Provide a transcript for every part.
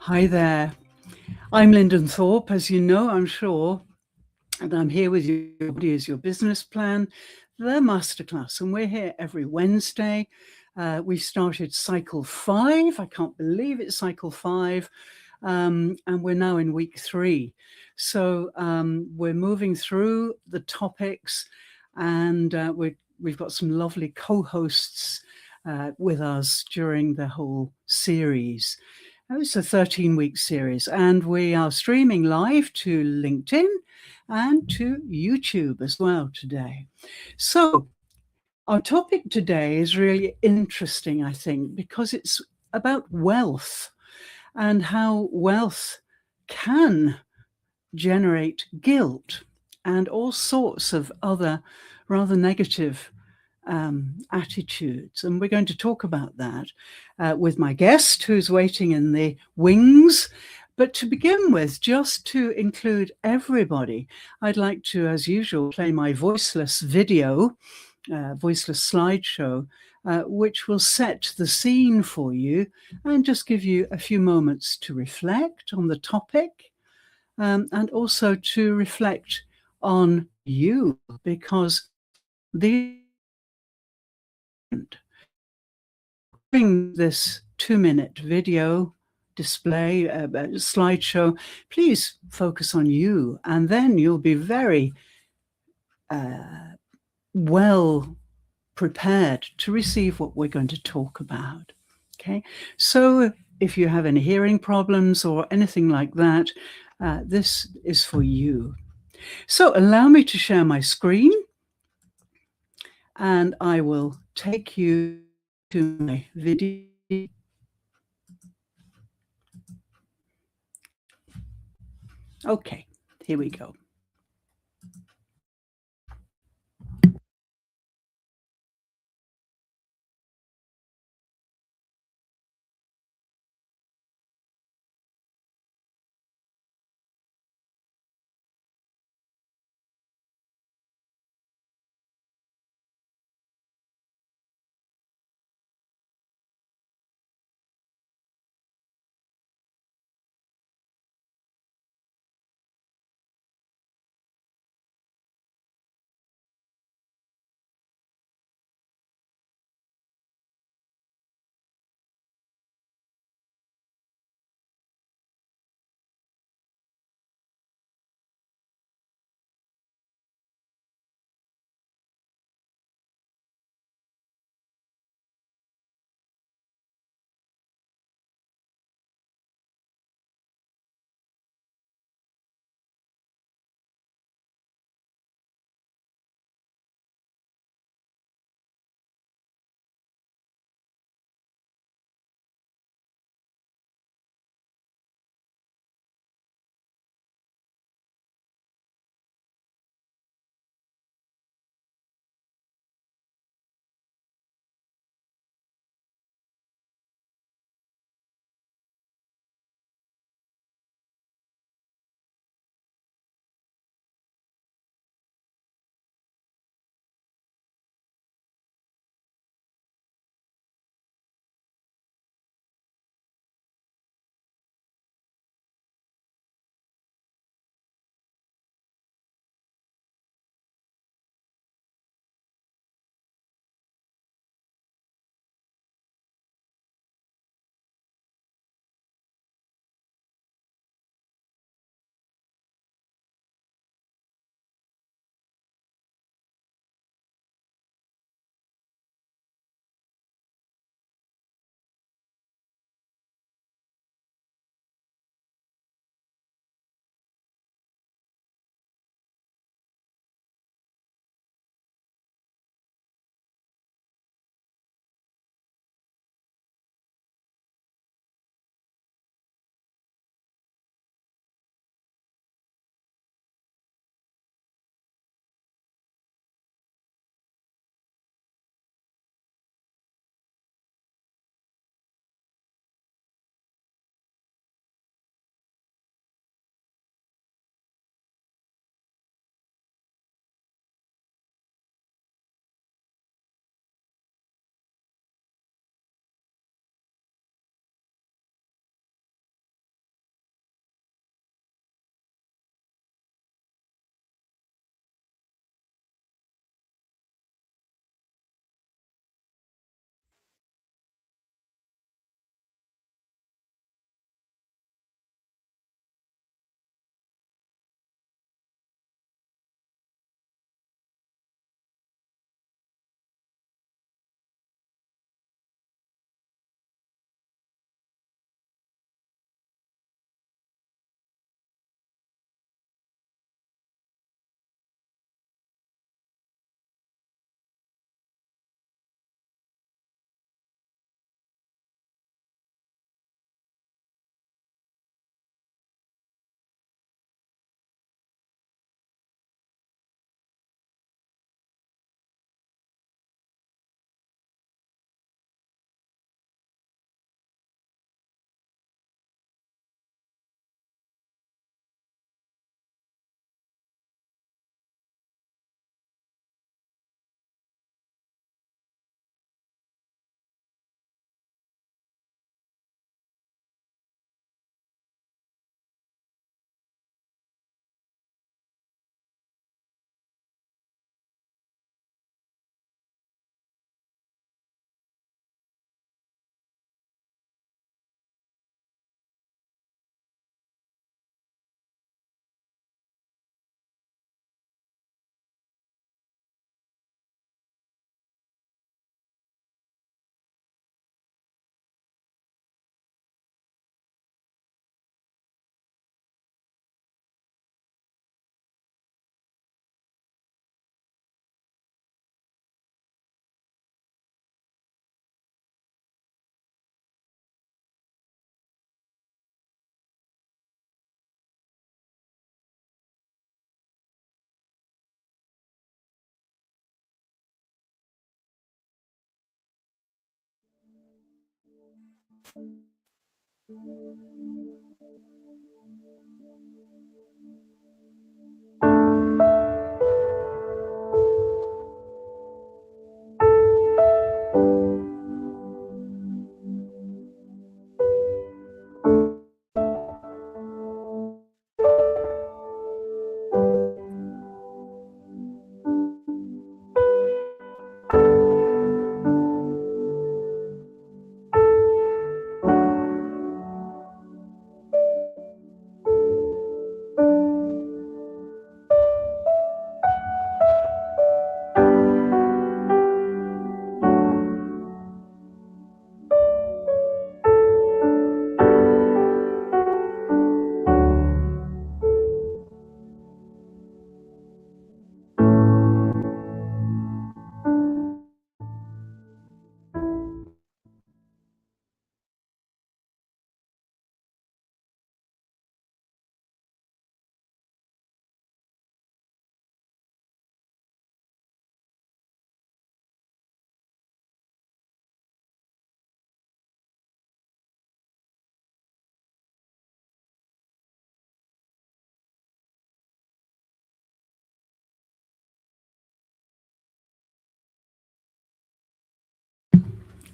Hi there. I'm Linden Thorp, as you know, I'm sure, and I'm here with Your Body is Your Business Plan, the Masterclass, and we're here every Wednesday. We've started cycle 5. I can't believe it's cycle 5, and we're now in week 3. So we're moving through the topics, and we've got some lovely co-hosts with us during the whole series. It's a 13-week series, and we are streaming live to LinkedIn and to YouTube as well today. So our topic today is really interesting, I think, because it's about wealth and how wealth can generate guilt and all sorts of other rather negative attitudes. And we're going to talk about that with my guest who's waiting in the wings. But to begin with, just to include everybody, I'd like to, as usual, play my voiceless video, voiceless slideshow, which will set the scene for you and just give you a few moments to reflect on the topic and also to reflect on you, because during this 2-minute video display, slideshow, please focus on you, and then you'll be very well prepared to receive what we're going to talk about. Okay, so if you have any hearing problems or anything like that, this is for you. So allow me to share my screen, and I will take you to my video. Okay, here we go.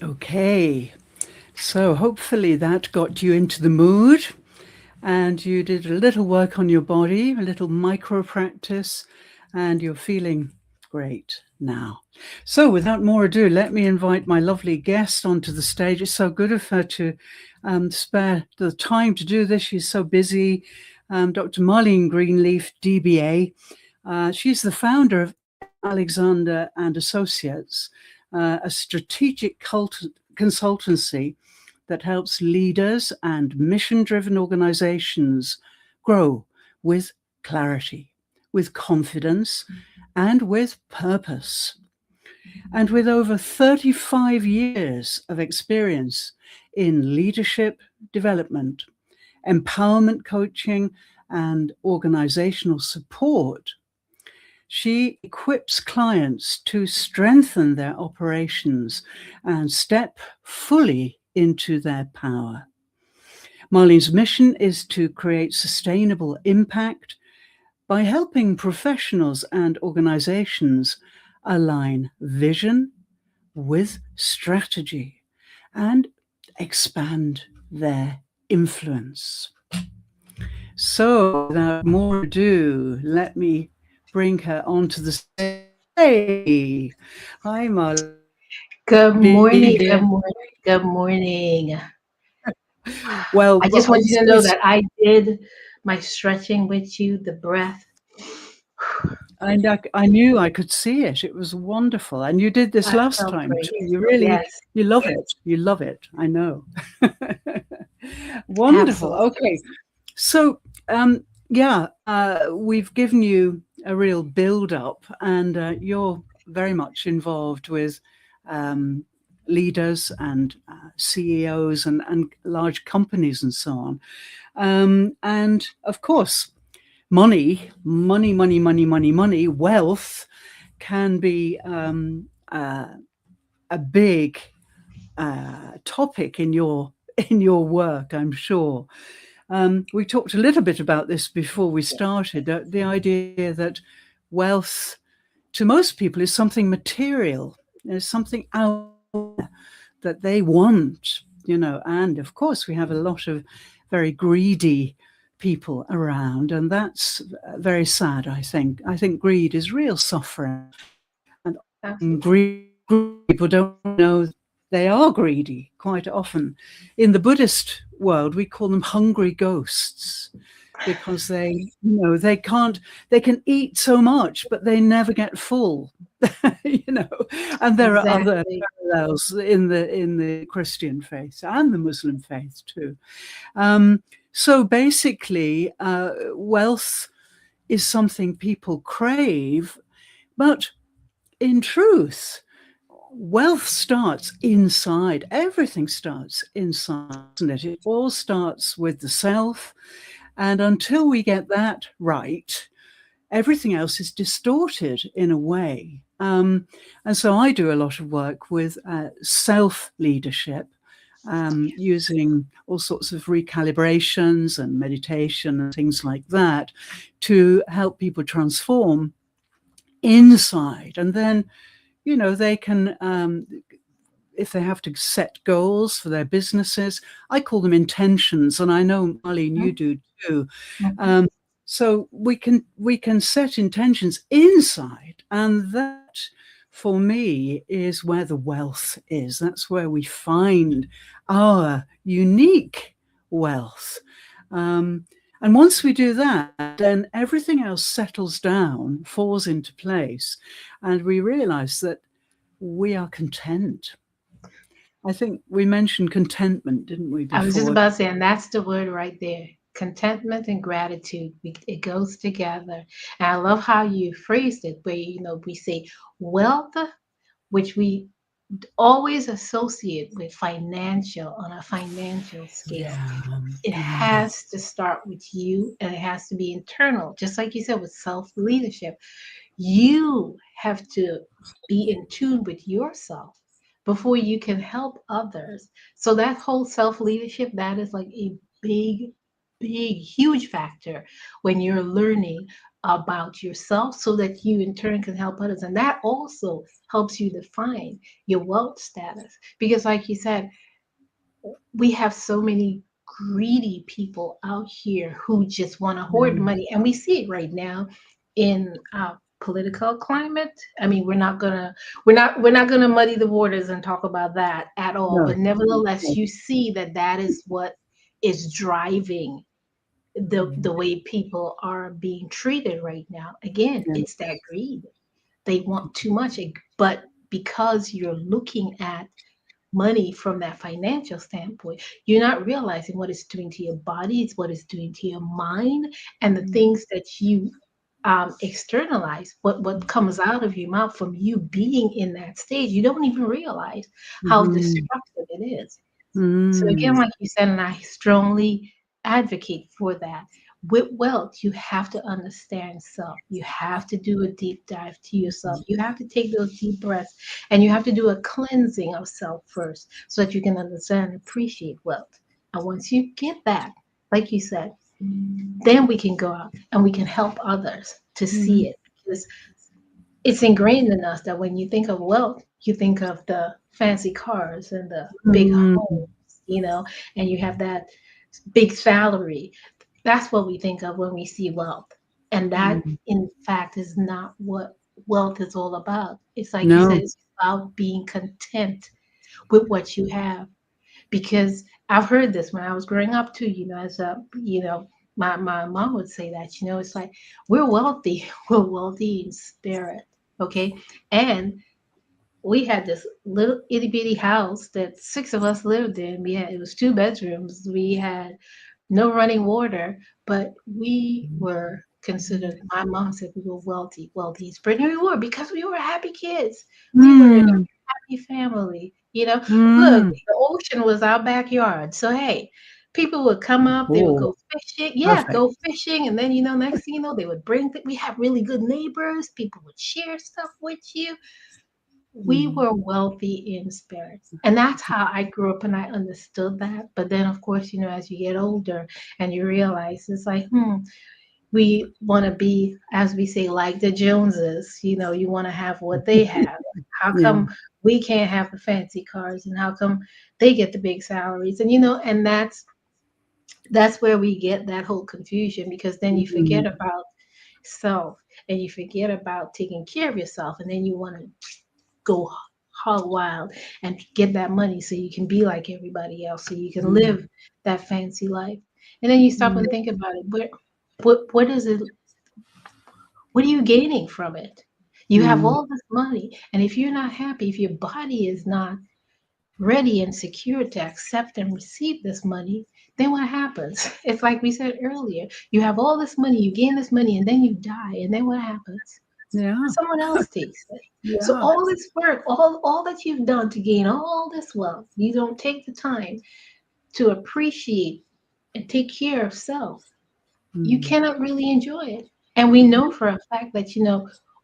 Okay, so hopefully that got you into the mood and you did a little work on your body, a little micro practice, and you're feeling great now. So without more ado, let me invite my lovely guest onto the stage. It's so good of her to spare the time to do this. She's so busy. Dr. Marlene Greenleaf, DBA. She's the founder of Alexander and Associates, a strategic consultancy that helps leaders and mission-driven organizations grow with clarity, with confidence, and with purpose. And with over 35 years of experience in leadership development, empowerment coaching, and organizational support, she equips clients to strengthen their operations and step fully into their power. Marlene's mission is to create sustainable impact by helping professionals and organizations align vision with strategy and expand their influence. So, without more ado, let me bring her onto the stage. Hey, hi, Marlene. Good morning. Good morning. Good morning. Well, I just want you to know that I did my stretching with you, the breath. And I knew I could see it. It was wonderful. And you did this last time too. You really, yes. You love it. You love it. I know. Wonderful. Absolutely. Okay. So, we've given you a real build up and you're very much involved with leaders and CEOs and large companies and so on. And of course, money, wealth can be a big topic in your work, I'm sure. We talked a little bit about this before we started, the idea that wealth to most people is something material, there's something out there that they want, and of course we have a lot of very greedy people around, and that's very sad. I think greed is real suffering, and greedy people don't know they are greedy quite often. In the Buddhist world, we call them hungry ghosts, because they can eat so much, but they never get full. And there are other parallels in the Christian faith and the Muslim faith too. So basically, wealth is something people crave, but in truth, wealth starts inside. Everything starts inside, isn't it? It all starts with the self. And until we get that right, everything else is distorted in a way. And so I do a lot of work with self-leadership using all sorts of recalibrations and meditation and things like that to help people transform inside. And then, they can, if they have to set goals for their businesses, I call them intentions. And I know, Marlene, you do too. Mhm. So we can set intentions inside, and that for me is where the wealth is. That's where we find our unique wealth. And once we do that, then everything else settles down, falls into place, and we realize that we are content. I think we mentioned contentment, didn't we, I was just before? about to say, and that's the word right there. Contentment and gratitude, it goes together. And I love how you phrased it, where we say wealth, which we always associate with financial on a financial scale. Yeah. It Yeah. has to start with you, and it has to be internal, just like you said with self leadership. You have to be in tune with yourself before you can help others. So that whole self leadership, that is like a big, big, huge factor when you're learning about yourself so that you in turn can help others. And that also helps you define your wealth status. Because like you said, we have so many greedy people out here who just want to hoard Mm. money, and we see it right now in our political climate. I mean, we're not gonna muddy the waters and talk about that at all, No. but nevertheless No. you see that that is what is driving the way people are being treated right now. Again, Yeah. it's that greed. They want too much, but because you're looking at money from that financial standpoint, you're not realizing what it's doing to your body, it's what it's doing to your mind, and the things that you externalize, what comes out of your mouth from you being in that stage. You don't even realize how Mhm. destructive it is. So again, Mm. like you said, and I strongly advocate for that. With wealth, you have to understand self. You have to do a deep dive to yourself. You have to take those deep breaths, and you have to do a cleansing of self first so that you can understand and appreciate wealth. And once you get that, like you said, then we can go out and we can help others to see Mhm. it. Because it's ingrained in us that when you think of wealth, you think of the fancy cars and the big Mm. homes, and you have that big salary. That's what we think of when we see wealth. And that, Mm. in fact, is not what wealth is all about. It's like you said, No. it's about being content with what you have. Because I've heard this when I was growing up too, as my mom would say that, it's like we're wealthy, we're wealthy in spirit. Okay. And we had this little itty bitty house that six of us lived in. It was two bedrooms. We had no running water, but we were considered, my mom said we were wealthy, wealthy in spirit. And we were, because we were happy kids. We were in a Mm. happy family. Look, Mm. the ocean was our backyard. So, hey, people would come up, they would Oh, go fishing. Yeah, perfect. go fishing. And then, next thing you know, they would we have really good neighbors. People would share stuff with you. We Mm. were wealthy in spirit. And that's how I grew up and I understood that. But then, of course, as you get older and you realize it's like, we want to be, as we say, like the Joneses. You want to have what they have. How Yeah. come we can't have the fancy cars, and how come they get the big salaries? And and that's where we get that whole confusion, because then you forget Mm. about self, and you forget about taking care of yourself, and then you want to go hog wild and get that money so you can be like everybody else, so you can Mm. live that fancy life. And then you stop Mm. and think about it. What is it? What are you gaining from it? You have Mm. all this money, and if you're not happy, if your body is not ready and secure to accept and receive this money, then what happens? It's like we said earlier. You have all this money, you gain this money, and then you die, and then what happens? Yeah. Someone else takes it. So Yeah. all this work, all that you've done to gain all this wealth, you don't take the time to appreciate and take care of self. You Mm. cannot really enjoy it. And we know for a fact that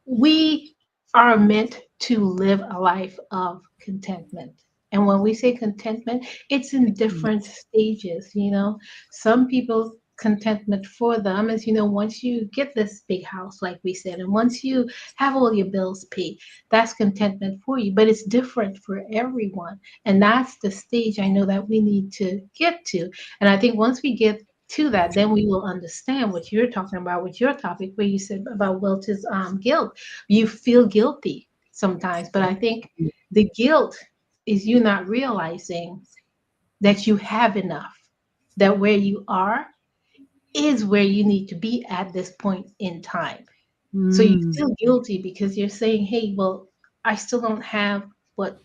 we are meant to live a life of contentment. And when we say contentment, it's in different stages, you know. Some people, contentment for them is, you know, once you get this big house, like we said, and once you have all your bills paid, that's contentment for you. But it's different for everyone. And that's the stage I know that we need to get to. And I think once we get to that, then we will understand what you're talking about with your topic, where you said about Welch's guilt. You feel guilty sometimes, but I think the guilt is you not realizing that you have enough, that where you are is where you need to be at this point in time. So you Mm. feel guilty because you're saying, hey, well, I still don't have what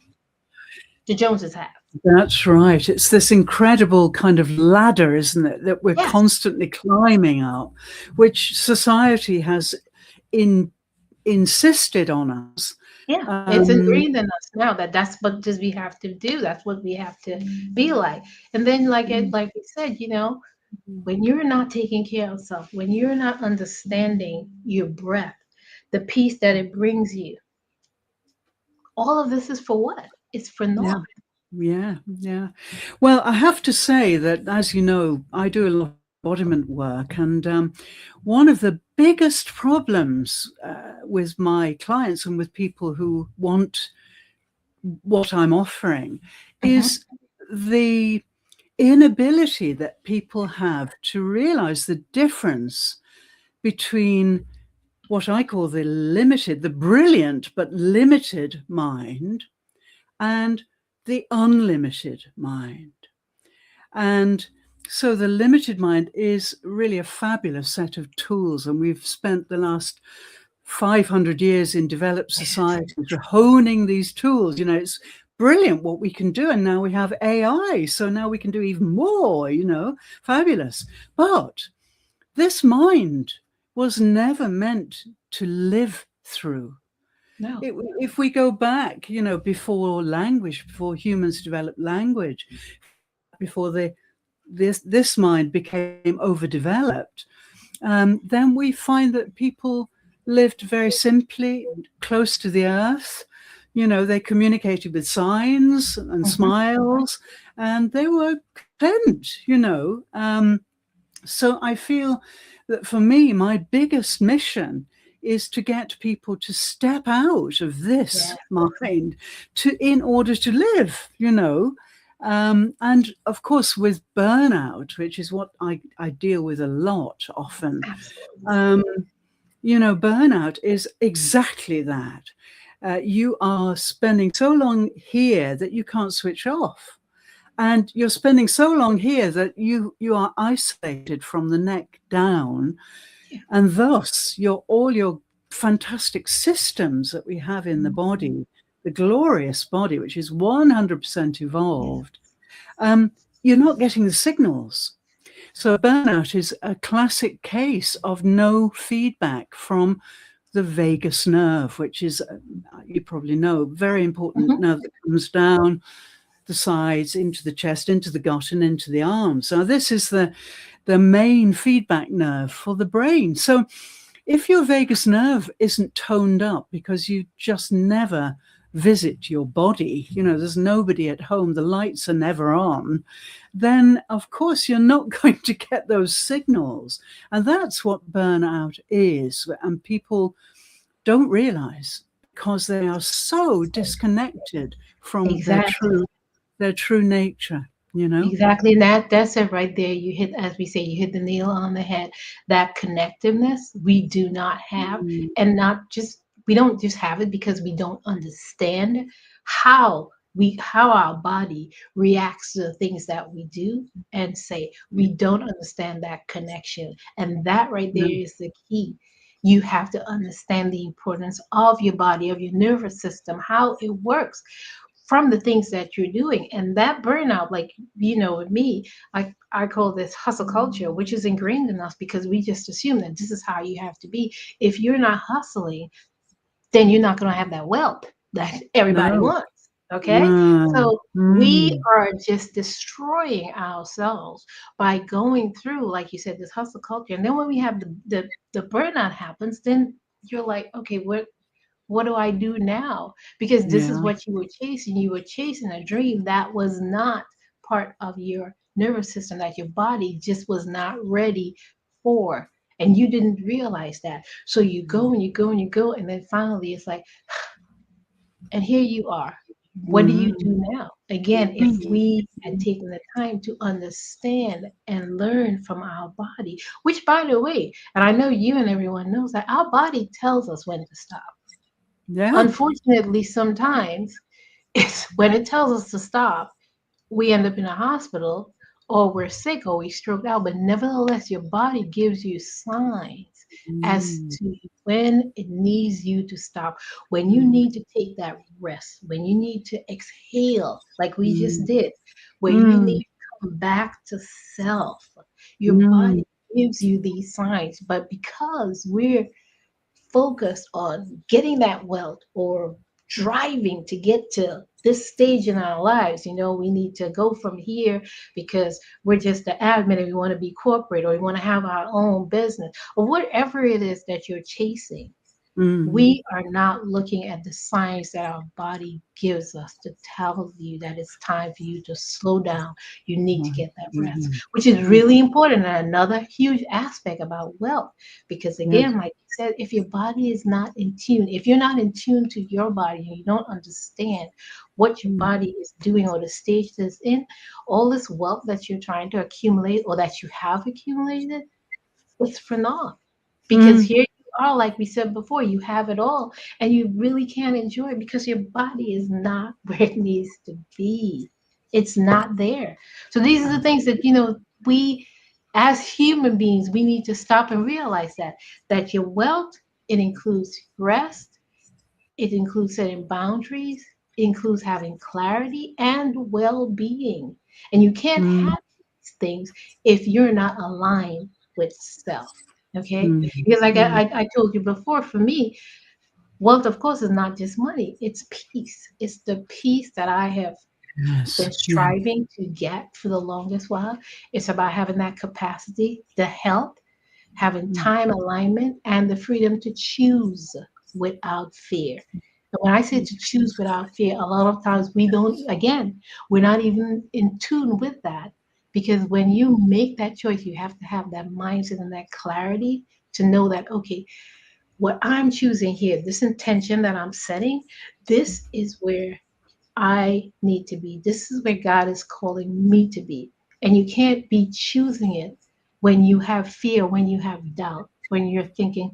the Joneses have. That's right. It's this incredible kind of ladder, isn't it, that we're Yes. constantly climbing up, which society has insisted on us. Yeah, it's Um, ingrained in us now that that's what just we have to do. That's what we have to be like. And then, like we said, you know, when you're not taking care of self, when you're not understanding your breath, the peace that it brings you, all of this is for what? It's for yeah, naught. yeah, yeah. Well, I have to say that, as you know, I do a lot of embodiment work, and one of the biggest problems with my clients and with people who want what I'm offering Mhm. is the inability that people have to realize the difference between what I call the limited, the brilliant but limited mind, and the unlimited mind. And so the limited mind is really a fabulous set of tools. And we've spent the last 500 years in developed societies honing these tools. You know, it's brilliant what we can do. And now we have AI. So now we can do even more, you know, fabulous. But this mind was never meant to live through. No. If we go back, you know, before language, before humans developed language, before this mind became overdeveloped, then we find that people lived very simply, close to the earth. You know, they communicated with signs and Mhm. smiles, and they were content, you know. So I feel that for me, my biggest mission is to get people to step out of Yeah. this mind in order to live, you know. And of course, with burnout, which is what I deal with a lot often, Absolutely. um, you know, burnout is exactly that. You are spending so long here that you can't switch off. And you're spending so long here that you are isolated from the neck down, Yeah. and thus all your fantastic systems that we have in the body, the glorious body, which is 100% Yeah. evolved, um, you're not getting the signals. So burnout is a classic case of no feedback from the vagus nerve, which is, you probably know, very important Mhm. nerve that comes down the sides, into the chest, into the gut, and into the arms. So this is the main feedback nerve for the brain. So if your vagus nerve isn't toned up because you just never visit your body, you know, there's nobody at home, the lights are never on, then of course you're not going to get those signals. And that's what burnout is. And people don't realize, because they are so disconnected from Exactly. their true nature, you know? Exactly. And that's it right there. You hit, as we say, you hit the nail on the head. That connectiveness we do not have, Mm, and not just we don't just have it because we don't understand how our body reacts to the things that we do and say. We don't understand that connection. And that right there yeah, is the key. You have to understand the importance of your body, of your nervous system, how it works from the things that you're doing. And that burnout, like, you know, with me, I call this hustle culture, which is ingrained in us because we just assume that this is how you have to be. If you're not hustling, then you're not going to have that wealth that everybody no. wants. Okay. So we Mm, are just destroying ourselves by going through, like you said, this hustle culture. And then when we have the burnout happens, then you're like, okay, What do I do now? Because this is Yeah. what you were chasing. You were chasing a dream that was not part of your nervous system, that your body just was not ready for. And you didn't realize that. So you go and you go and you go. And then finally it's like, and here you are. What do you Mm. do now? Again, if we had taken the time to understand and learn from our body, which by the way, and I know you and everyone knows that our body tells us when to stop. Yeah. Unfortunately, sometimes it's when it tells us to stop, we end up in a hospital or we're sick or we stroke out. But nevertheless, your body gives you signs as Mm. to when it needs you to stop, when you Mm. need to take that rest, when you need to exhale, like we just Mm. did, where you Mm. need to come back to self. Your Mm. body gives you these signs, but because we're focused on getting that wealth or driving to get to this stage in our lives. We need to go from here because we're just the admin and we want to be corporate or we want to have our own business or whatever it is that you're chasing. Mm. We are not looking at the signs that our body gives us to tell you that it's time for you to slow down. You need to get that rest, Mm. which is Mm. really important. And another huge aspect about wealth, because Yes. again, like you said, if your body is not in tune, if you're not in tune to your body and you don't understand what your Mm. body is doing or the stage that's in, all this wealth that you're trying to accumulate or that you have accumulated, it's for naught. Because Mm. here you are, like we said before, you have it all and you really can't enjoy it because your body is not where it needs to be. It's not there. So these are the things that, we as human beings, we need to stop and realize that your wealth, it includes rest, it includes setting boundaries, it includes having clarity and well-being. And you can't Mm. have these things if you're not aligned with self. Okay? Mm. Because like Mm. I told you before, for me, wealth, of course, is not just money, it's peace. It's the peace that I have Yes. been Yeah. striving to get for the longest while. It's about having that capacity, the health, having Mm. time alignment, and the freedom to choose without fear. And when I say to choose without fear, a lot of times we don't, again, we're not even in tune with that. Because when you make that choice, you have to have that mindset and that clarity to know that, okay, what I'm choosing here, this intention that I'm setting, this is where I need to be. This is where God is calling me to be. And you can't be choosing it when you have fear, when you have doubt, when you're thinking,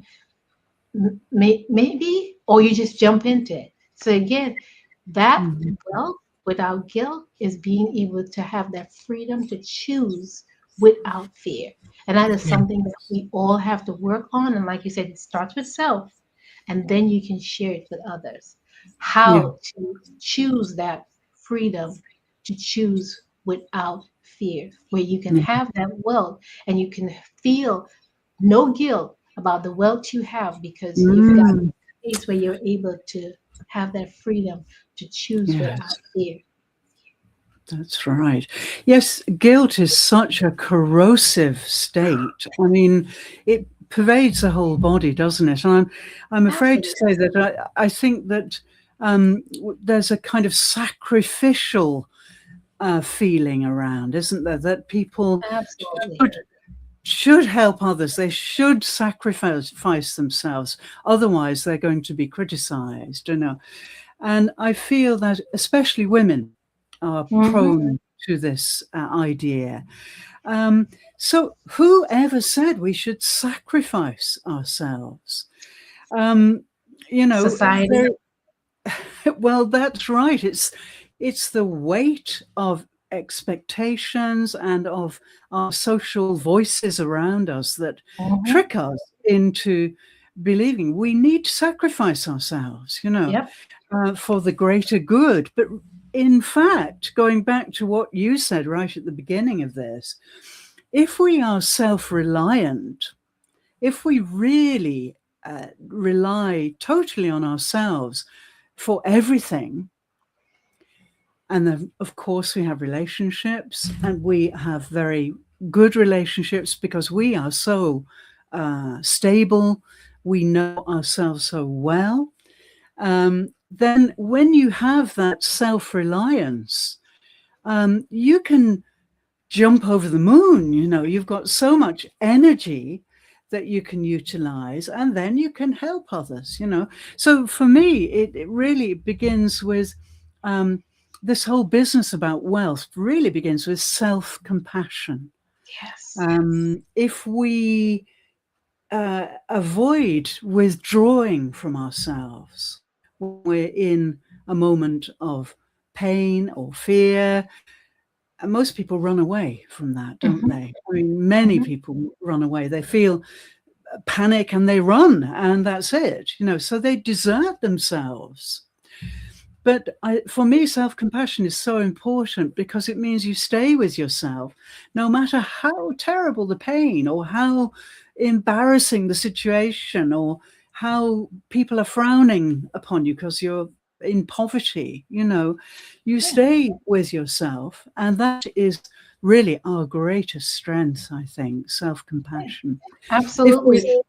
maybe, or you just jump into it. So again, that Mm. wealth without guilt is being able to have that freedom to choose without fear. And that is Yeah. something that we all have to work on. And like you said, it starts with self and then you can share it with others. Yeah. How to choose that freedom to choose without fear, where you can Yeah. have that wealth and you can feel no guilt about the wealth you have because you've got Mm. a space where you're able to have that freedom to choose without Yes. fear. That's right. Yes, guilt is such a corrosive state. I mean, it pervades the whole body, doesn't it? And I'm afraid to Absolutely. say that I think that there's a kind of sacrificial feeling around, isn't there? That people Absolutely. should, should help others. They should sacrifice themselves. Otherwise, they're going to be criticized, And I feel that especially women are Hmm. prone to this idea. Um, so whoever said we should sacrifice ourselves? Um, Society. well, that's right. It's the weight of expectations and of our social voices around us that Hmm. trick us into believing we need to sacrifice ourselves, Yep. for the greater good. But in fact, going back to what you said right at the beginning of this, if we are self-reliant, if we really rely totally on ourselves for everything, and then, of course, we have relationships, and we have very good relationships because we are so stable. We know ourselves so well. then when you have that self-reliance, you can jump over the moon. You've got so much energy that you can utilize, and then you can help others. So for me, it really begins with this whole business about wealth really begins with self-compassion. Yes. If we avoid withdrawing from ourselves when we're in a moment of pain or fear, and most people run away from that, don't Mm-hmm. they? I mean, many Mm-hmm. people run away. They feel panic and they run, and that's it. So they desert themselves. But for me, self-compassion is so important because it means you stay with yourself, no matter how terrible the pain or how embarrassing the situation or how people are frowning upon you because you're in poverty. You Yeah. stay with yourself, and that is really our greatest strength, I think, Yeah. self-compassion. If Absolutely. we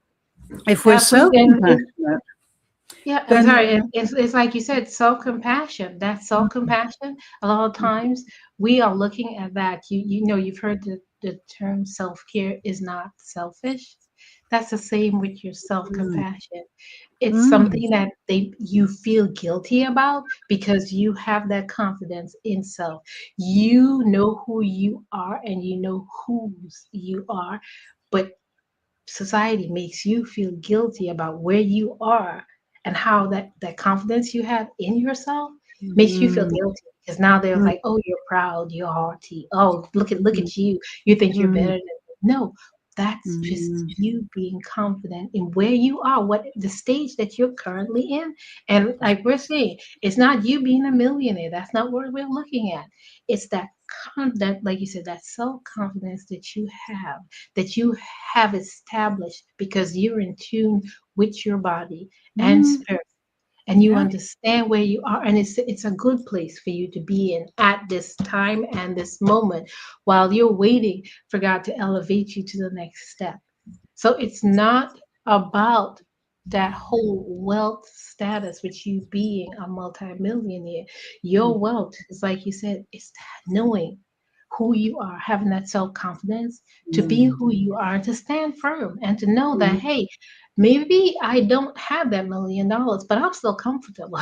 if we're Absolutely. And self-compassionate, yeah, I'm then sorry. It's like you said, self-compassion. That self-compassion, a lot of times we are looking at that. You've heard the term self-care is not selfish. That's the same with your mm, self-compassion. It's mm, something that you feel guilty about because you have that confidence in self. You know who you are and you know whose you are, but society makes you feel guilty about where you are and how that confidence you have in yourself makes you feel mm, guilty because now they're mm, like, oh, you're proud, you're haughty, oh, look at mm, you think you're better mm, than them. No, that's just mm. you being confident in where you are, what the stage that you're currently in. And like we're saying, it's not you being a millionaire. That's not what we're looking at. It's that, like you said, that self-confidence that you have established because you're in tune with your body and Mm, spirit, and you yeah. understand where you are, and it's a good place for you to be in at this time and this moment while you're waiting for God to elevate you to the next step. So it's not about that whole wealth status with you being a multimillionaire. Mm, Your wealth is, like you said, it's that knowing who you are, having that self confidence to be mm, who you are, to stand firm and to know that, mm. hey, maybe I don't have that $1 million, but I'm still comfortable.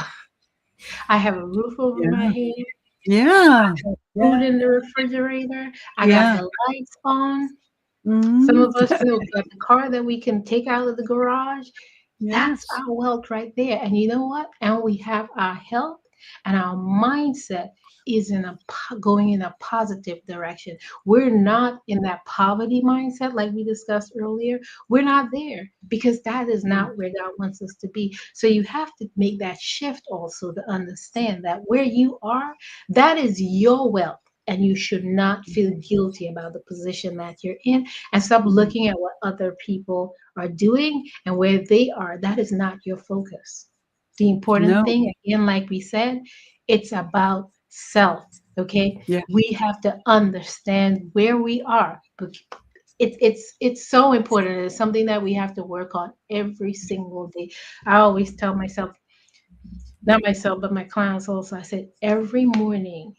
I have a roof over my Yeah. head, Yeah. food Yeah. in the refrigerator, I got Yeah. the lights on. Some Mm. of us, got the car that we can take out of the garage. That's Yes. our wealth right there. And you know what? And we have our health, and our mindset is going in a positive direction. We're not in that poverty mindset like we discussed earlier. We're not there because that is Mm, not where God wants us to be. So you have to make that shift also to understand that where you are, that is your wealth. And you should not feel guilty about the position that you're in, and stop mm. looking at what other people are doing and where they are. That is not your focus. The important No. thing, again, like we said, it's about self. Okay, Yeah. we have to understand where we are. It's so important. It's something that we have to work on every single day. I always tell myself, not myself, but my clients also. I said every morning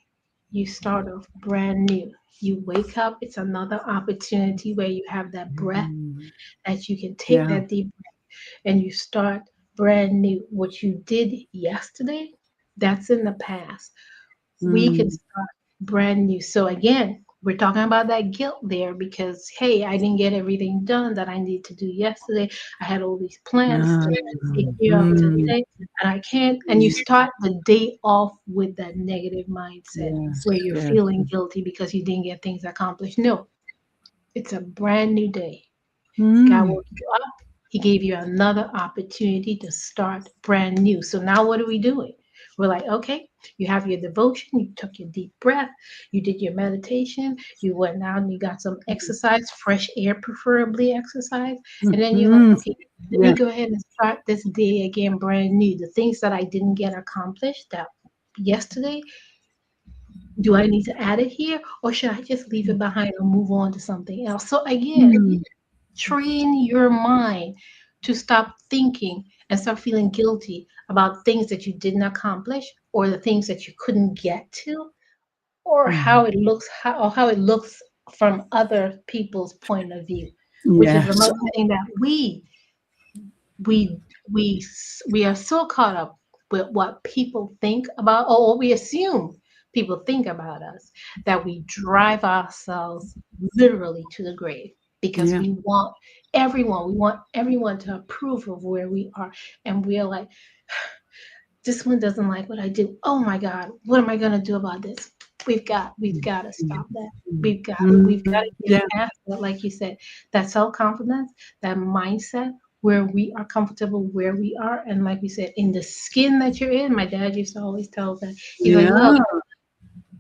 you start off brand new. You wake up, it's another opportunity where you have that breath Mm. that you can take Yeah. that deep breath and you start brand new. What you did yesterday, that's in the past. We can Mm. start brand new. So again, we're talking about that guilt there because hey, I didn't get everything done that I need to do yesterday. I had all these plans Ah. to take care of Mm. today and I can't. And you start the day off with that negative mindset Yes. where you're Yes. feeling guilty because you didn't get things accomplished. No, it's a brand new day. God Mm. woke you up. He gave you another opportunity to start brand new. So now what are we doing? We're like, okay, you have your devotion, you took your deep breath, you did your meditation, you went out and you got some exercise, fresh air, preferably exercise. And then you're like, Mhm. okay, let me Yeah. go ahead and start this day again brand new. The things that I didn't get accomplished that yesterday, do I need to add it here or should I just leave it behind and move on to something else? So again, Mm. train your mind to stop thinking and start feeling guilty about things that you didn't accomplish or the things that you couldn't get to or Mm. how it looks from other people's point of view, which is Yes. another thing that we we are so caught up with what people think about or what we assume people think about us that we drive ourselves literally to the grave because Yeah. we want everyone to approve of where we are, and we're like, this one doesn't like what I do. Oh my God, what am I gonna do about this? We've got to Mm. stop that. Mm. We've got to get Yeah. past that, like you said, that self-confidence, that mindset where we are comfortable where we are. And like we said, in the skin that you're in, my dad used to always tell us that. He's like, look, Yeah.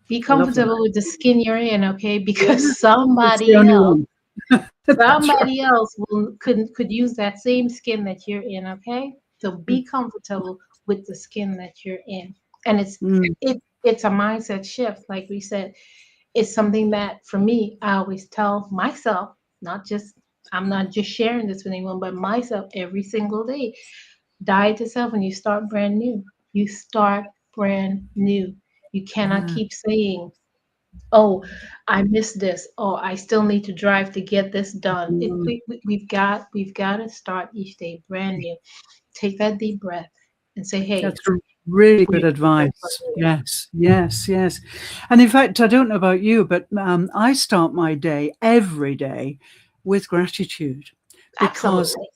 be I love that. comfortable with the skin you're in, okay? Yeah. Because It's the only one. That's right. somebody else could use that same skin that you're in, okay? So be comfortable with the skin that you're in. And Mm. it's a mindset shift, like we said. It's something that for me, I always tell myself, not just I'm not just sharing this with anyone, but myself every single day. Die to self and you start brand new. You start brand new. You cannot Yeah. keep saying, oh, I missed this. Oh, I still need to drive to get this done. Mm. We've got to start each day brand new. Take that deep breath and say, hey, That's really good we're here for advice. here. Yes, yes, yes. And in fact, I don't know about you, but I start my day every day with gratitude because Absolutely.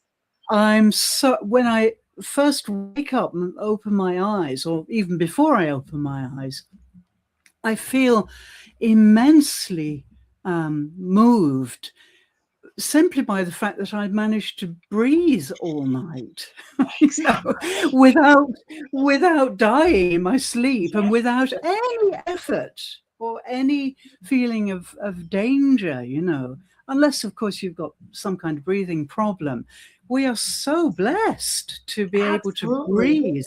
when I first wake up and open my eyes, or even before I open my eyes, I feel immensely moved simply by the fact that I'd managed to breathe all night, Exactly. without dying in my sleep and without Yes. any effort or any feeling of danger, unless, of course, you've got some kind of breathing problem. We are so blessed to be able to Absolutely. breathe.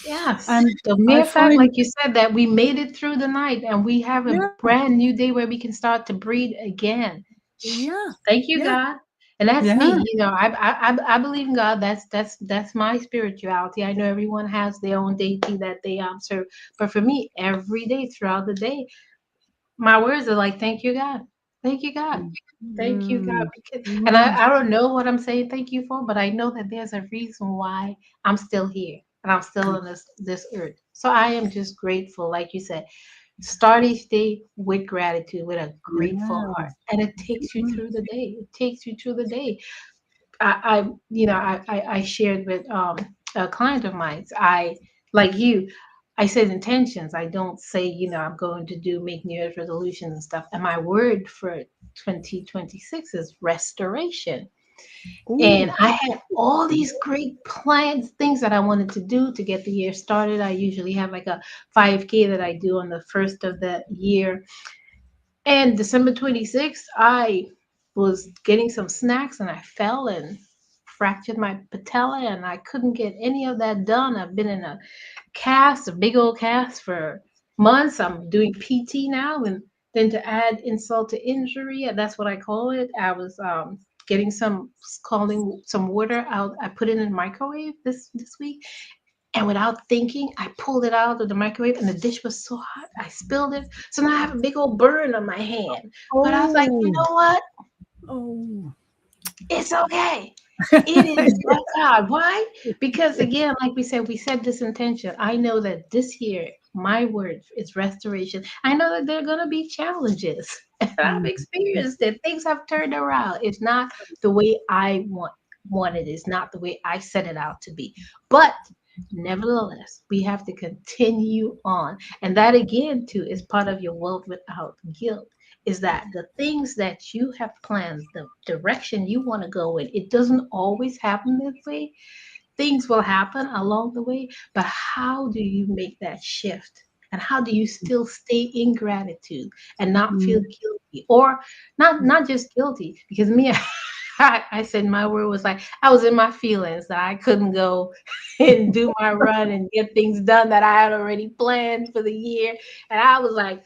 Yes. And The I mere fact, find, like you said, that we made it through the night and we have a yeah, brand new day where we can start to breathe again. yeah, Thank you, yeah, God. And that's me. yeah, I believe in God. That's my spirituality. I know everyone has their own deity that they serve, but for me, every day throughout the day, my words are like, "Thank you, God. Thank you, God. mm, Thank you, God." mm, Because, and mm, I don't know what I'm saying thank you for, but I know that there's a reason why I'm still here and I'm still on this earth. So I am just grateful, like you said. Start each day with gratitude, with a grateful yeah, heart, and it takes you through the day. It takes you through the day. I shared with a client of mine. I like you. I said intentions. I don't say I'm going to do make New Year's resolutions and stuff. And my word for 2026 is restoration. And oh, I had all these great plans, things that I wanted to do to get the year started. I usually have like a 5K that I do on the first of the year. And December 26th, I was getting some snacks and I fell and fractured my patella and I couldn't get any of that done. I've been in a cast, a big old cast for months. I'm doing PT now, and then to add insult to injury, and that's what I call it. I was getting some scalding some water out. I put it in the microwave this week, and without thinking, I pulled it out of the microwave, and the dish was so hot, I spilled it. So now I have a big old burn on my hand. But I was like, you oh, know what? oh. It's okay. It is but God. Why? Because again, like we said this intention. I know that this year, my word is restoration. I know that there are going to be challenges. And I've Mm, experienced it. Things have turned around. It's not the way I want it. It's not the way I set it out to be. But nevertheless, we have to continue on. And that again, too, is part of your wealth without guilt. Is that the things that you have planned, the direction you want to go in, it doesn't always happen this way. Things will happen along the way, but how do you make that shift? And how do you still stay in gratitude and not feel mm, guilty, or not just guilty? Because me, I said my word was like I was in my feelings that I couldn't go and do my run and get things done that I had already planned for the year, and I was like,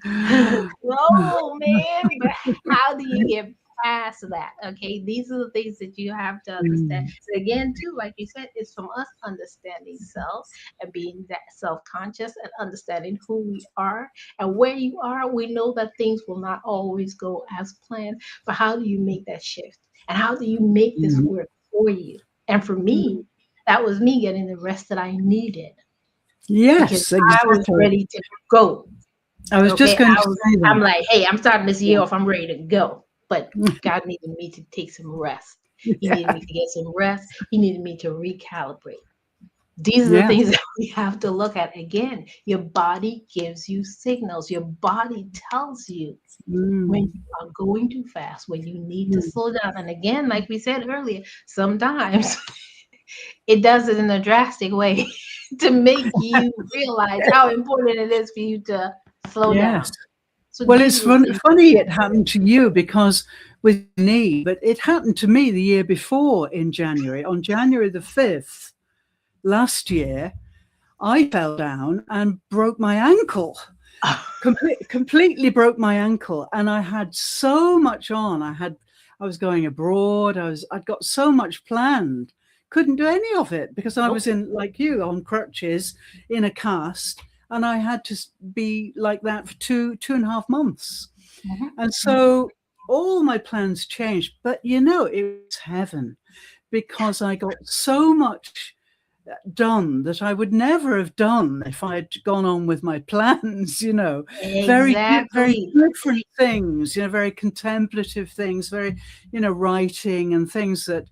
mm. "Whoa, man!" But how do you get past that. Okay, these are the things that you have to understand. Mm. And again, too, like you said, it's from us understanding self and being that self-conscious and understanding who we are and where you are. We know that things will not always go as planned, but how do you make that shift? And how do you make this Mm. work for you? And for me, Mm. that was me getting the rest that I needed because Yes, I was exactly. ready to go. I was Okay, just going to say I'm that. like, hey, I'm starting this year Yeah. off. I'm ready to go. But God needed me to take some rest. He needed Yeah. me to get some rest. He needed me to recalibrate. These are the Yeah. things that we have to look at. Again, your body gives you signals. Your body tells you when Mm. you are going too fast, when you need to Mm. slow down. And again, like we said earlier, sometimes it does it in a drastic way to make you realize how important it is for you to slow Yes. down. So Well, these it's are the things that funny we it have to. happened to you because with knee, but it happened to me the year before in January. On January the 5th last year, I fell down and broke my ankle. Completely broke my ankle, and I had so much on. I was going abroad. I'd got so much planned. Couldn't do any of it because I was Nope. in, like you, on crutches in a cast, and I had to be like that for two and a half months. Mhm, And mhm. so all my plans changed. But it was heaven because I got so much done that I would never have done if I had gone on with my plans, very Exactly. different things, very contemplative things, very, writing and things that,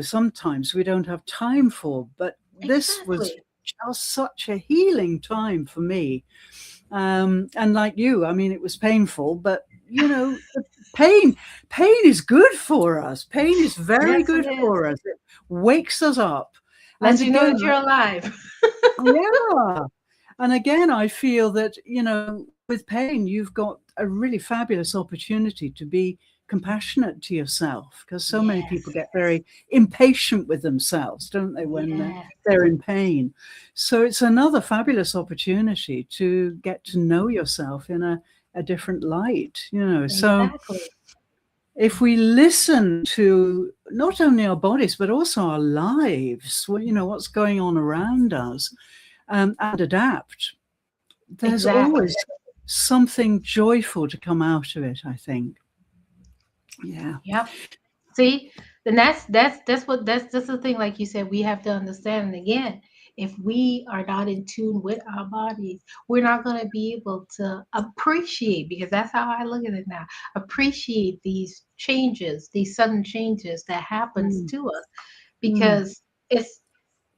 sometimes we don't have time for. But this was Exactly. just such a healing time for me. And like you, I mean, it was painful, but the pain is good for us. Pain is very Yes, it good is. for us. It wakes us up. And Lets you know again, that you're alive. yeah. And again, I feel that, with pain, you've got a really fabulous opportunity to be compassionate to yourself because so many people Yes. get very impatient with themselves, don't they, when Yes. they're in pain. So it's another fabulous opportunity to get to know yourself in a different light, So Exactly. if we listen to not only our bodies, but also our lives, what's going on around us, and adapt, there's Exactly. always something joyful to come out of it, I think. Yeah. Yep. See, then that's the thing. Like you said, we have to understand. And again, if we are not in tune with our bodies, we're not going to be able to appreciate, because that's how I look at it now. Appreciate these changes, these sudden changes that happens Mm, to us, mm. because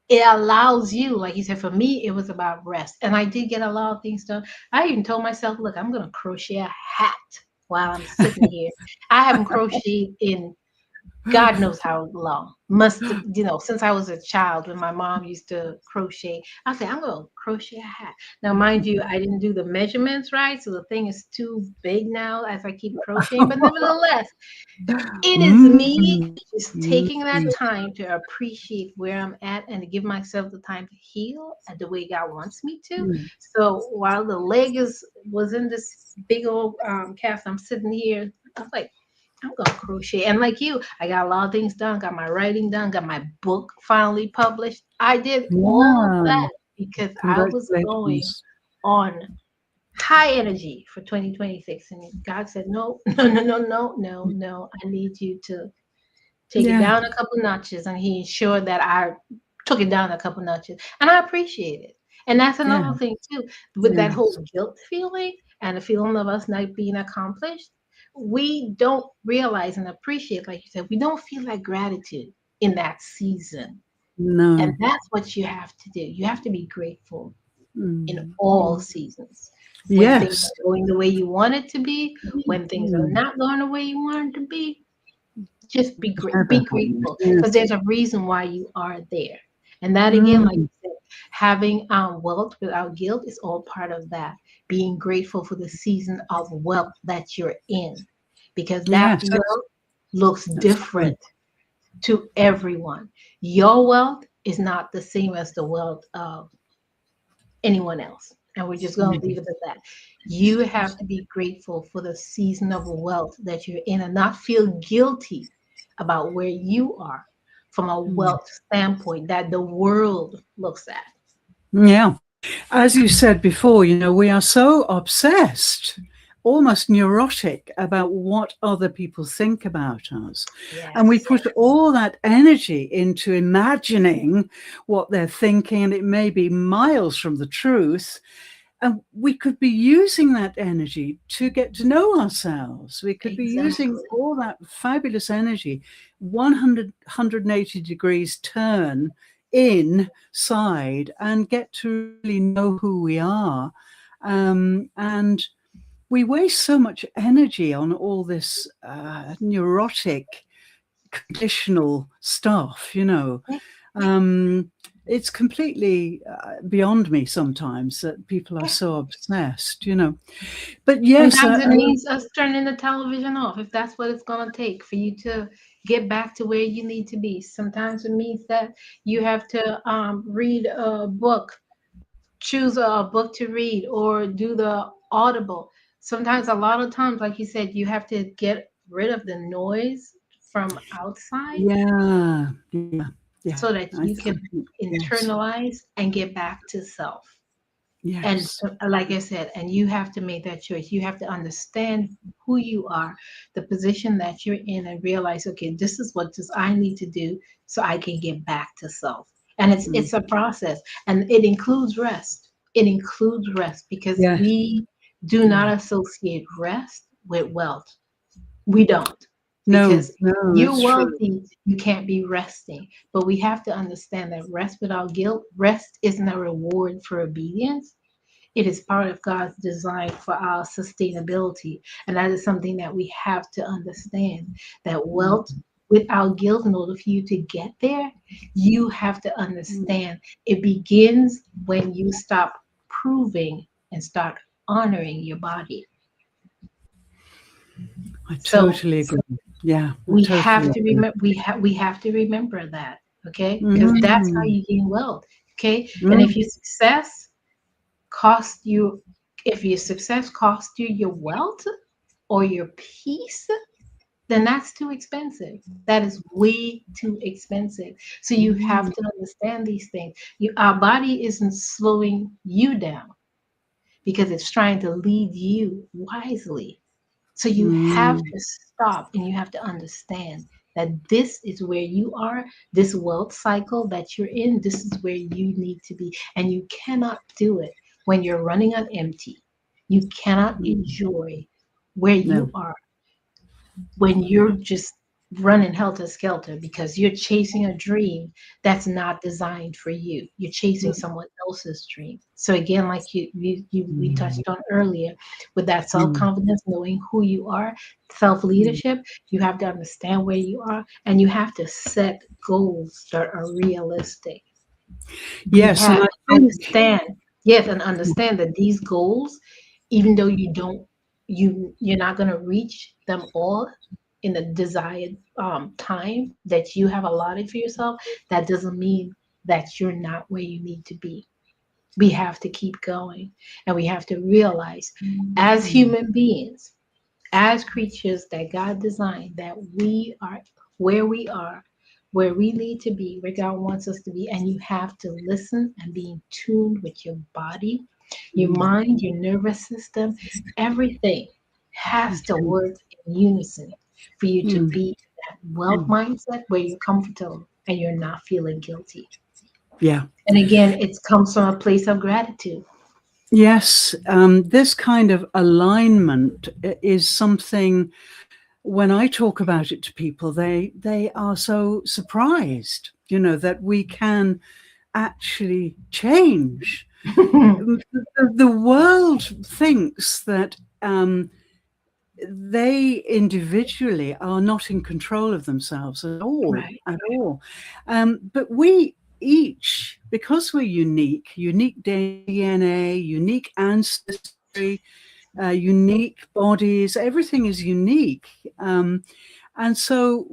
it allows you, like you said, for me, it was about rest. And I did get a lot of things done. I even told myself, look, I'm going to crochet a hat while I'm sitting here. I haven't crocheted in God knows how long. Must have, since I was a child when my mom used to crochet. I said, I'm going to crochet a hat. Now, mind you, I didn't do the measurements right. So the thing is too big now as I keep crocheting. But nevertheless, it is me Mm, just mm, taking that time to appreciate where I'm at and to give myself the time to heal at the way God wants me to. mm. So while the leg was in this big old cast, I'm sitting here. I was like, I'm gonna crochet. And like you, I got a lot of things done, got my writing done, got my book finally published. I did all of Yeah. that because I was going Congratulations. on high energy for 2026. And God said, no, no, no, no, no, no, no. I need you to take it Yeah. down a couple notches. And he ensured that I took it down a couple notches. And I appreciate it. And that's Yeah. another thing too, with that Yeah. whole guilt feeling and the feeling of us not being accomplished. We don't realize and appreciate, like you said, we don't feel that gratitude in that season. And No. that's what you have to do. You have to be grateful in Mm, all mm. seasons. When things Yes. are going the way you want it to be, when things are Mm. not going the way you want it to just Never be happened. grateful, because Yes. there's a reason why you are there. And that again, like Mm. you said, having wealth without guilt is all part of that. Being grateful for the season of wealth that you're in, because that Yes. wealth looks That's true. different to everyone. Your wealth is not the same as the wealth of anyone else. And we're just going to leave it at that. You have to be grateful for the season of wealth that you're in and not feel guilty about where you are from a Mm. wealth standpoint that the world looks at. Yeah. As you said before, we are so obsessed, almost neurotic about what other people think about us. And we Yes. put all that energy into imagining what they're thinking, and it may be miles from the truth. And we could be using that energy to get to know ourselves. We could be using Exactly. all that fabulous energy, 180 degrees turn inside, and get to really know who we are. And we waste so much energy on all this neurotic, conditional stuff, it's completely beyond me sometimes that people are Yeah. so obsessed, But yes, Sometimes it means us turning the television off if that's what it's going to take for you to get back to where you need to be. Sometimes it means that you have to read a book, choose a book to read, or do the audible. Sometimes, a lot of times, like you said, you have to get rid of the noise from outside yeah, yeah, yeah. so that I you think can yes, internalize and get back to self. And yes, like I said, and you have to make that choice. You have to understand who you are, the position that you're in, and realize, okay, this is what does I need to do so I can get back to self. And mm, it's a process, and it includes rest. It includes rest because yes, we do yeah. not associate rest with wealth. We don't. No, Because no, you're that's true. wealthy, you can't be resting. But we have to understand that rest without guilt, rest isn't a reward for obedience. It is part of God's design for our sustainability. And that is something that we have to understand that Mm, wealth without guilt, in order for you to get there, you have to mm. understand it begins when you stop proving and start honoring your body. I So totally agree. Yeah, I we totally have to agree. remember we have to remember that, okay? Because that's how Mm, you gain wealth, okay? And mm, cost you if your success cost you your wealth or your peace, then that's too expensive. That is way too expensive. So you have mm, to understand these things. Our body isn't slowing you down because it's trying to lead you wisely. So you have mm, to stop and you have to understand that this is where you are, this wealth cycle that you're in, this is where you need to be. And you cannot do it when you're running on empty. You cannot mm. enjoy where you No. are when you're just running helter skelter because you're chasing a dream that's not designed for you. You're chasing Mm, someone else's dream. So again, like we mm, touched on earlier, with that mm. self-confidence, knowing who you are, self-leadership, you have to understand where you are and you have to set goals that are realistic. We Yes, and have I to think understand, yes, and understand that these goals, even though you're not going to reach them all in the desired time that you have allotted for yourself, that doesn't mean that you're not where you need to be. We have to keep going, and we have to realize, as mm, human beings, as creatures that God designed, that we are where we are, where we need to be, where God wants us to be. And you have to listen and be in tune with your body, your mm, mind, your nervous system. Everything has to okay. work in unison for you to Mm, be in that wealth mm. mindset where you're comfortable and you're not feeling guilty. Yeah. And again, it comes from a place of gratitude. Yes, this kind of alignment is something. When I talk about it to people, they are so surprised, that we can actually change. The world thinks that they individually are not in control of themselves at all, Right. at all. But we each, because we're unique DNA, unique ancestry, unique bodies, everything is unique. And so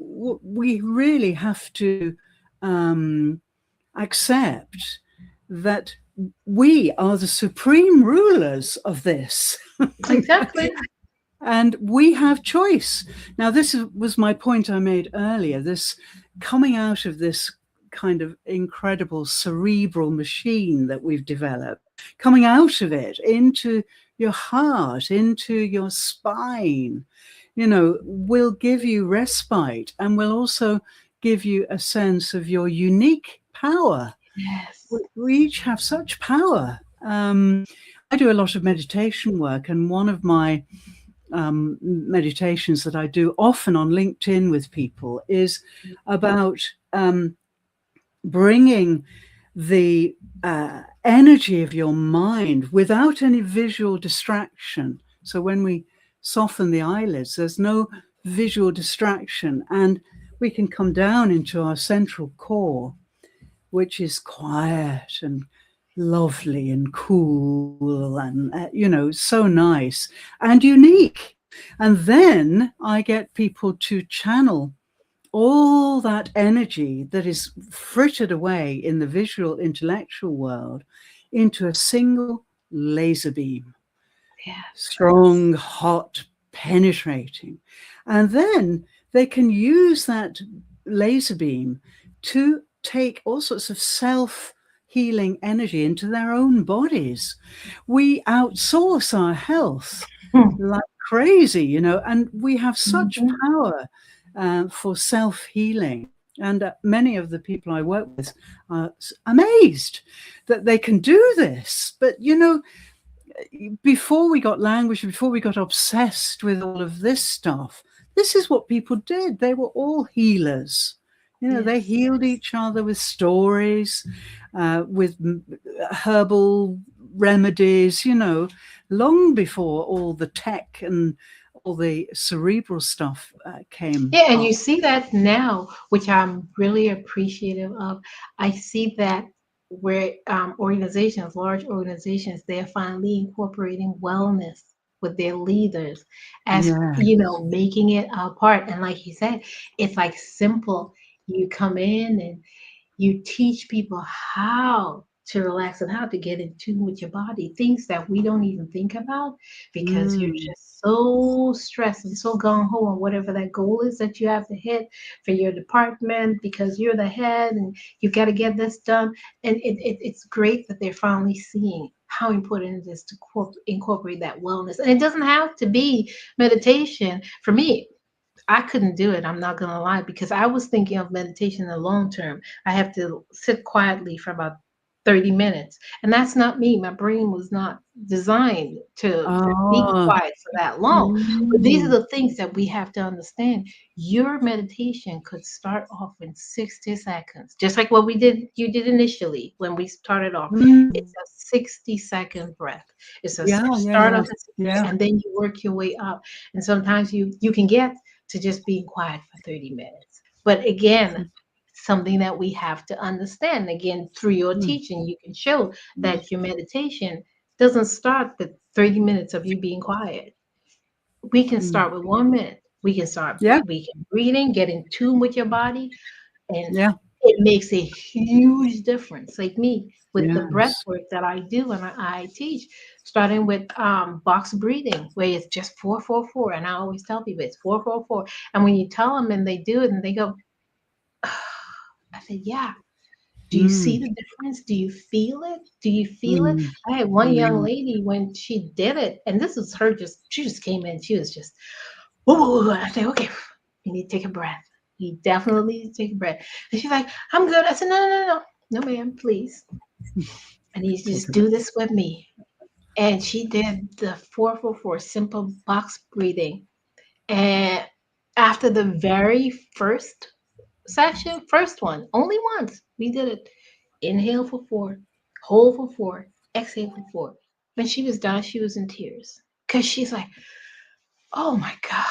we really have to um, accept that we are the supreme rulers of this. Exactly. And we have choice. Now, was my point I made earlier, this coming out of this kind of incredible cerebral machine that we've developed, coming out of it into your heart, into your spine, will give you respite and will also give you a sense of your unique power. Yes. We each have such power. I do a lot of meditation work, and one of my meditations that I do often on LinkedIn with people is about bringing the energy of your mind without any visual distraction. So when we soften the eyelids, there's no visual distraction, and we can come down into our central core, which is quiet and lovely and cool and, so nice and unique. And then I get people to channel all that energy that is frittered away in the visual intellectual world into a single laser beam. Yeah. Strong, hot, penetrating. And then they can use that laser beam to take all sorts of self-healing energy into their own bodies. We outsource our health like crazy, and we have such Mhm. power for self-healing. And many of the people I work with are amazed that they can do this. But, before we got language, before we got obsessed with all of this stuff, this is what people did. They were all healers. They Yes. healed each other with stories, with herbal remedies, long before all the tech and all the cerebral stuff came Yeah, and up. you see that now, which I'm really appreciative of. I see that where organizations, large organizations, they're finally incorporating wellness with their leaders as, Yeah. making it a part. And like you said, it's like simple. You come in and you teach people how to relax and how to get in tune with your body, things that we don't even think about because you're Mm. just so stressed and so gung ho on whatever that goal is that you have to hit for your department because you're the head and you've got to get this done. And it's great that they're finally seeing how important it is to incorporate that wellness. And it doesn't have to be meditation. For me, I couldn't do it. I'm not going to lie because I was thinking of meditation in the long term. I have to sit quietly for about 30 minutes. And that's not me. My brain was not designed to be Oh. quiet for that long. But these are Mm. the things that we have to understand. Your meditation could start off in 60 seconds, just like what you did initially when we started off. Mm. It's a 60-second breath. Yeah, You yeah, start yeah, off at 60 yeah. and then you work your way up. And sometimes you can get to just being quiet for 30 minutes. But again, something that we have to understand. Again, through your Mm. teaching, you can show that your meditation doesn't start with 30 minutes of you being quiet. We can Mm. start with 1 minute. Yeah, We can breathing, get in tune with your body, and yeah, it makes a huge difference. Like me, with the breath yes. work that I do and I teach, starting with box breathing, where it's just 4-4-4. And I always tell people it's 4-4-4. And when you tell them and they do it and they go, I said, yeah. Do you see Mm. the difference? Do you feel it? Do you feel it? Mm. I had one young Mm. lady when she did it, and this was her she just came in, she was just, whoa, whoa, whoa. I said, okay, you need to take a breath. You definitely need to take a breath. And she's like, I'm good. I said, no, no, no, no. No, ma'am, please. I need you to Take just it. do this with me. And she did the 4-4-4 simple box breathing. And after the very first session, first one, only once, we did it. Inhale for 4, hold for 4, exhale for 4. When she was done, she was in tears because she's like, oh my God.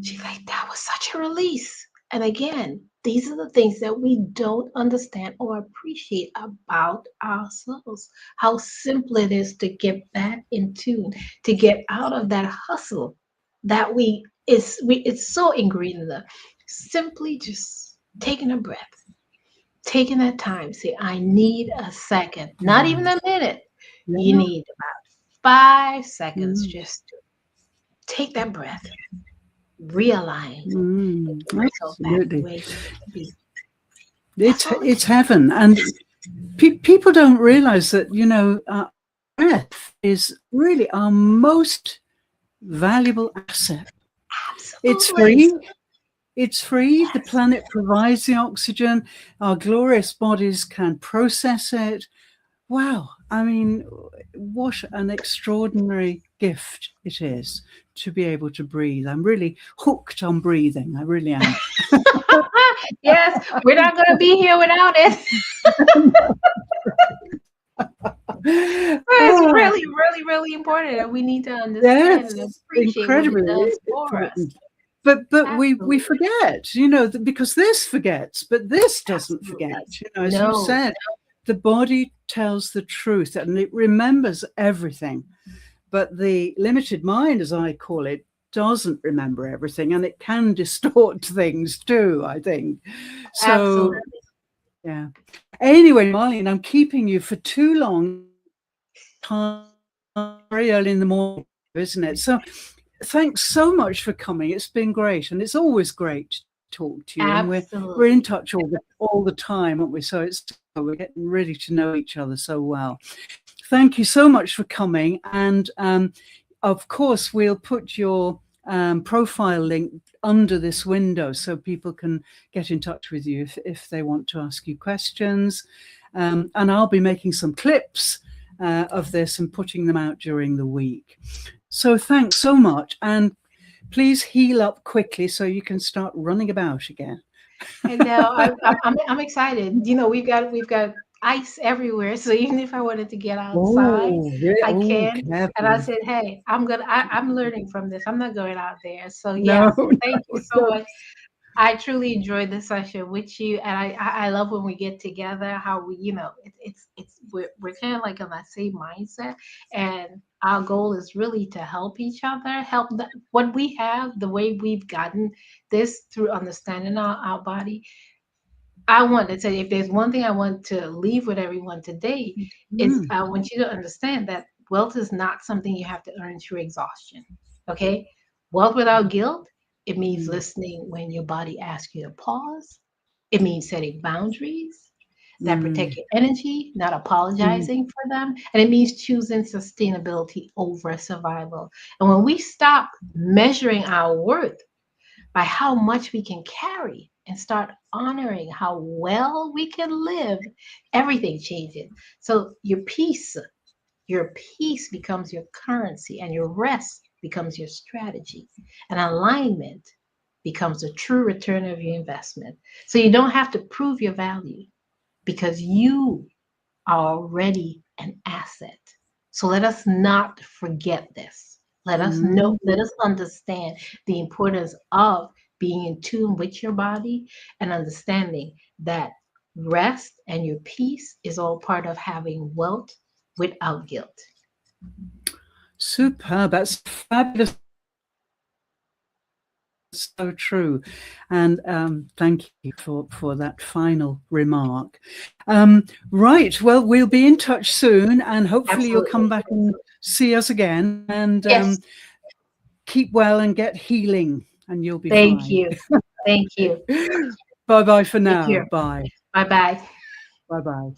She's like, that was such a release. And again, these are the things that we don't understand or appreciate about ourselves. How simple it is to get back in tune, to get out of that hustle that it's so ingrained in us. Simply just taking a breath, taking that time, say, I need a second, not even Yes. a minute. You Yeah. need about 5 seconds Mm. just to take that breath, realign, and Mm. get yourself back Absolutely. where you need to be. That's all it It's heaven. And people don't realize that, breath is really our most valuable asset. It's absolutely. free. It's free. The Yes, planet provides the oxygen. Our glorious bodies can process it. Wow. I mean, what an extraordinary gift it is to be able to breathe. I'm really hooked on breathing. I really am. yes, we're not going to be here without it. It's Ah, really, really, really important, and we need to understand and yes, appreciate what it incredibly does for us. important. But we Absolutely, forget, because this forgets, but this doesn't absolutely. forget. As you No, said, the body tells the truth and it remembers everything. But the limited mind, as I call it, doesn't remember everything, and it can distort things too, I think. So absolutely. yeah. Anyway, Marlene, I'm keeping you for too long. Time very early in the morning, isn't it? So thanks so much for coming. It's been great, and it's always great to talk to you. And we're in Absolutely. touch all the time, aren't we? So we're getting ready to know each other so well. Thank you so much for coming. And of course, we'll put your profile link under this window so people can get in touch with you if they want to ask you questions. And I'll be making some clips of this and putting them out during the week. So thanks so much. And please heal up quickly so you can start running about again. And now I'm excited. We've got ice everywhere, so even if I wanted to get outside, Oh, yeah. I Oh, can. And I careful. said, hey, I'm learning from this. I'm not going out there. So No, yes, thank you no, so no. much. I truly enjoyed this session with you, and I love when we get together. How we, we're kind of like on that same mindset, and our goal is really to help each other, what we have, the way we've gotten this through understanding our body. I want to say, if there's one thing I want to leave with everyone today, is Mm, I want you to understand that wealth is not something you have to earn through exhaustion. Okay? Wealth without guilt, it means mm, listening when your body asks you to pause. It means setting boundaries that protect mm, your energy, not mm. apologizing for them. And it means choosing sustainability over survival. And when we stop measuring our worth by how much we can carry and start honoring how well we can live, everything changes. So your peace becomes your currency, and your rest becomes your strategy. And alignment becomes a true return of your investment. So you don't have to prove your value because you are already an asset. So let us not forget this. Let Mm. us understand the importance of being in tune with your body and understanding that rest and your peace is all part of having wealth without guilt. Superb. That's fabulous. So true. And thank you for that final remark. Right. Well, we'll be in touch soon, and hopefully you'll come Absolutely. back and see us again. And Yes. keep well and get healing, and you'll be Thank fine. you. Thank you. Bye bye for Take now. care. Bye. Bye bye. Bye bye.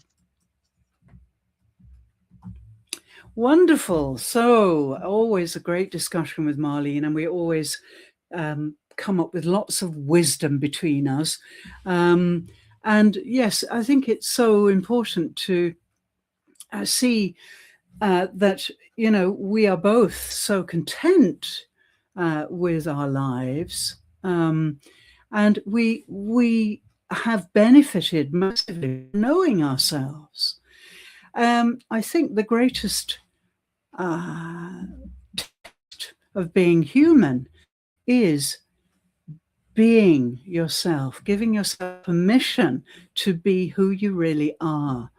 Wonderful. So, always a great discussion with Marlene, and we always come up with lots of wisdom between us. And yes, I think it's so important to see that, we are both so content with our lives. And we have benefited massively knowing ourselves. I think the greatest of being human is being yourself, giving yourself permission to be who you really are.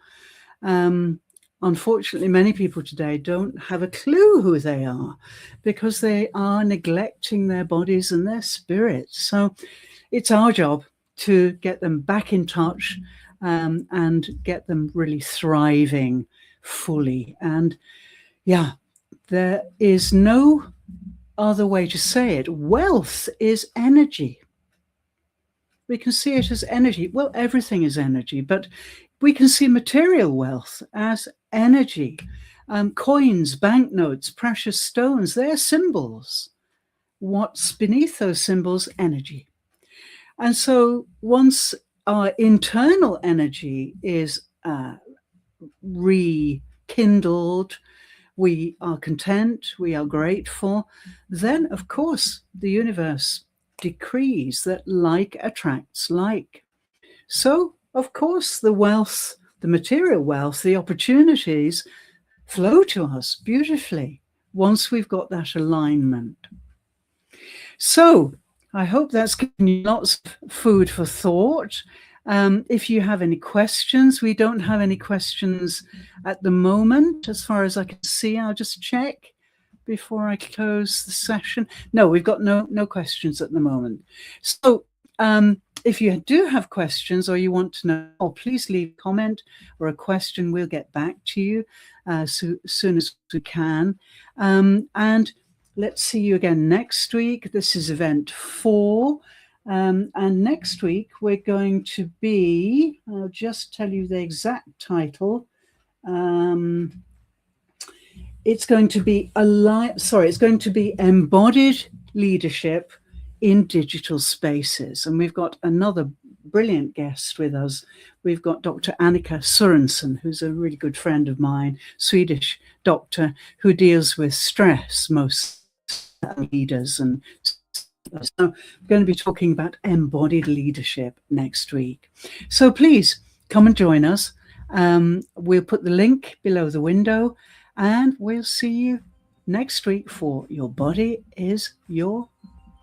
Unfortunately, many people today don't have a clue who they are because they are neglecting their bodies and their spirits. So it's our job to get them back in touch and get them really thriving fully. And yeah, there is no other way to say it. Wealth is energy. We can see it as energy. Well, everything is energy, but we can see material wealth as energy. Coins, banknotes, precious stones, they're symbols. What's beneath those symbols? Energy. And so once our internal energy is rekindled, we are content, we are grateful, then of course the universe decrees that like attracts like. So of course the wealth, the material wealth, the opportunities flow to us beautifully once we've got that alignment. So I hope that's given you lots of food for thought. If you have any questions, we don't have any questions at the moment, as far as I can see. I'll just check before I close the session. No, we've got no questions at the moment. So if you do have questions or you want to know, please leave a comment or a question. We'll get back to you as soon as we can. And let's see you again next week. This is event 4. And next week we're going to be, I'll just tell you the exact title. It's going to be it's going to be embodied leadership in digital spaces. And we've got another brilliant guest with us. We've got Dr. Annika Sorensen, who's a really good friend of mine, Swedish doctor who deals with stress, most leaders. And so we're going to be talking about embodied leadership next week. So please come and join us. We'll put the link below the window, and we'll see you next week for Your Body is Your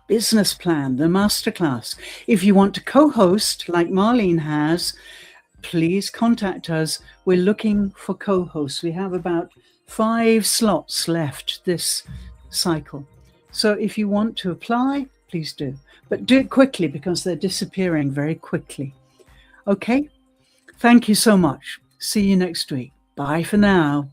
Business Plan, the masterclass. If you want to co-host like Marlene has, please contact us. We're looking for co-hosts. We have about 5 slots left this cycle. So if you want to apply, please do. But do it quickly because they're disappearing very quickly. Okay? Thank you so much. See you next week. Bye for now.